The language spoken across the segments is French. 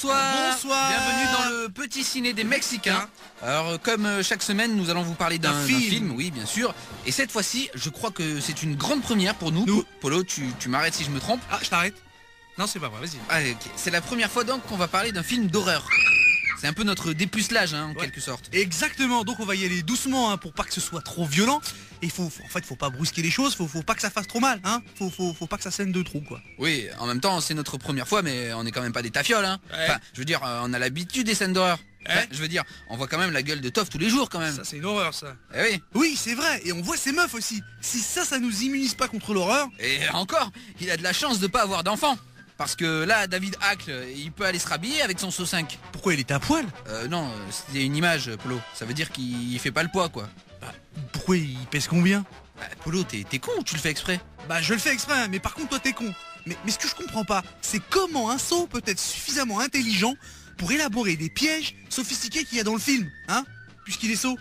Bonsoir. Bonsoir. Bienvenue dans le petit ciné des Mexicains. Alors comme chaque semaine nous allons vous parler d'un film, oui bien sûr. Et cette fois-ci je crois que c'est une grande première pour nous. Polo, tu m'arrêtes si je me trompe. Ah, je t'arrête. Non, c'est pas vrai, vas-y. Ah, okay. C'est la première fois donc qu'on va parler d'un film d'horreur. C'est un peu notre dépucelage en quelque sorte. Exactement, donc on va y aller doucement pour pas que ce soit trop violent. Et faut pas brusquer les choses, faut pas que ça fasse trop mal, faut pas que ça saigne de trop quoi. Oui, en même temps c'est notre première fois mais on est quand même pas des tafioles Ouais. Enfin, je veux dire, on a l'habitude des scènes d'horreur. Enfin, je veux dire, on voit quand même la gueule de Toff tous les jours quand même. Ça c'est une horreur ça. Eh oui. Oui, c'est vrai, et on voit ces meufs aussi. Si ça nous immunise pas contre l'horreur. Et encore, il a de la chance de pas avoir d'enfant. Parce que là, David Hackl, il peut aller se rhabiller avec son saut 5. Pourquoi il était à poil? Non, c'était une image, Polo. Ça veut dire qu'il fait pas le poids, quoi. Bah, pourquoi il pèse combien? Polo, t'es con ou tu le fais exprès? Bah je le fais exprès, mais par contre toi t'es con. Mais ce que je comprends pas, c'est comment un saut peut être suffisamment intelligent pour élaborer des pièges sophistiqués qu'il y a dans le film, puisqu'il est saut.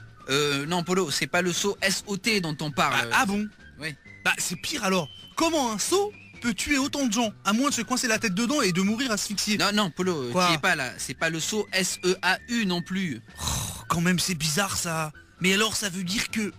Non, Polo, c'est pas le saut SOT dont on parle. Ah bon? Oui. Bah c'est pire alors. Comment un saut peut tuer autant de gens, à moins de se coincer la tête dedans et de mourir asphyxié? Non, Polo, Quoi? t'y es pas là. C'est pas le saut SEAU non plus. Oh, quand même c'est bizarre ça. Mais alors ça veut dire que...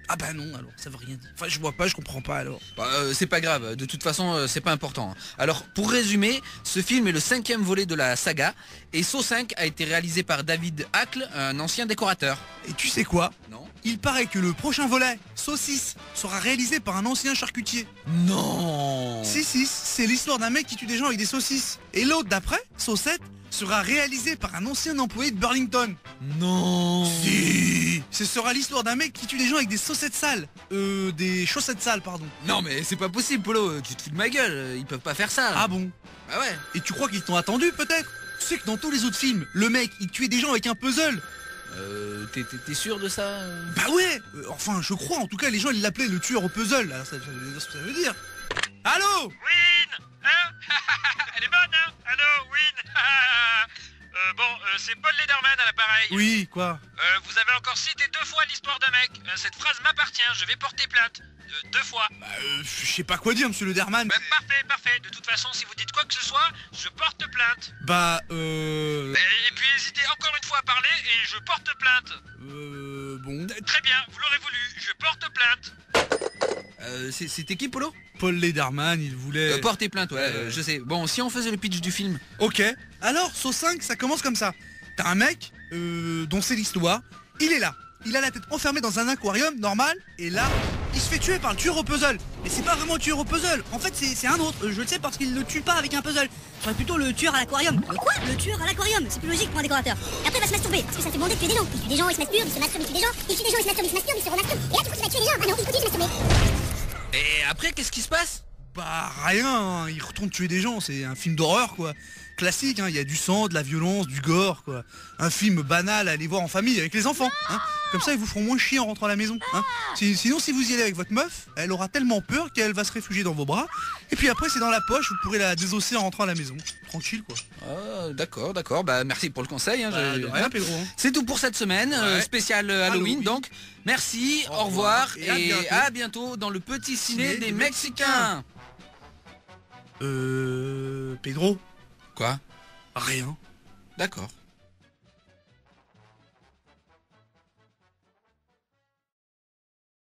Ah bah non, alors ça veut rien dire. Enfin je vois pas, je comprends pas alors. Bah, c'est pas grave, de toute façon c'est pas important. Alors pour résumer, ce film est le 5e volet de la saga et Saw 5 a été réalisé par David Hackl, un ancien décorateur. Et tu sais quoi? Non. Il paraît que le prochain volet, Saw 6, sera réalisé par un ancien charcutier. Non. Si, c'est l'histoire d'un mec qui tue des gens avec des saucisses. Et l'autre d'après, Saw 7, sera réalisé par un ancien employé de Burlington. Non. Si. Ce sera l'histoire d'un mec qui tue des gens avec des chaussettes sales. Des chaussettes sales, pardon. Non mais c'est pas possible, Polo, tu te fous de ma gueule, ils peuvent pas faire ça. Ah bon? Bah ouais. Et tu crois qu'ils t'ont attendu peut-être? Tu sais que dans tous les autres films, le mec, il tuait des gens avec un puzzle. T'es sûr de ça? Bah ouais. Enfin, je crois, en tout cas, les gens, ils l'appelaient le tueur au puzzle. Alors ça veut dire ce que ça veut dire. Allô? Win, elle est bonne, hein? Allô, Win. C'est Paul Lederman à l'appareil. Oui, quoi? Vous avez encore cité 2 fois l'histoire d'un mec. Cette phrase m'appartient, je vais porter plainte. 2 fois. Bah, je sais pas quoi dire, monsieur le Derman. Parfait. De toute façon, si vous dites quoi que ce soit, je porte plainte. Bah, Et puis hésitez encore une fois à parler et je porte plainte. bon. Très bien, vous l'aurez voulu, je porte plainte. C'était qui, Polo? Paul Lederman, il voulait... Porter plainte, ouais, je sais. Bon, si on faisait le pitch du film. Ok. Alors, Saw 5, ça commence comme ça. T'as un mec, dont c'est l'histoire, il est là. Il a la tête enfermée dans un aquarium, normal, et là, il se fait tuer par le tueur au puzzle. Mais c'est pas vraiment le tueur au puzzle, en fait c'est un autre. Je le sais parce qu'il le tue pas avec un puzzle. Enfin plutôt le tueur à l'aquarium. Mais quoi? Le tueur à l'aquarium? C'est plus logique pour un décorateur. Et après il va se masturber, parce que ça fait bander de tuer des gens. Il tue des gens, il se masturbe, il se masturbe, il tue des gens, il tue des gens, il se masturbe, il se remasturbe. Et là du coup il va tuer des gens. Ah non, il continue de se masturber. Et après, qu'est-ce qui se passe? Bah rien, il retourne tuer des gens, c'est un film d'horreur quoi. Classique, il y a du sang, de la violence, du gore quoi. Un film banal à aller voir en famille avec les enfants. Comme ça ils vous feront moins chier en rentrant à la maison. Sinon si vous y allez avec votre meuf, elle aura tellement peur qu'elle va se réfugier dans vos bras. Et puis après c'est dans la poche, vous pourrez la désosser en rentrant à la maison. Tranquille quoi. Ah, d'accord, bah merci pour le conseil. De rien, Pedro. C'est tout pour cette semaine, spécial Halloween donc. Merci, au revoir et à bientôt dans le petit ciné des Mexicains. Pedro? Quoi? Rien. D'accord.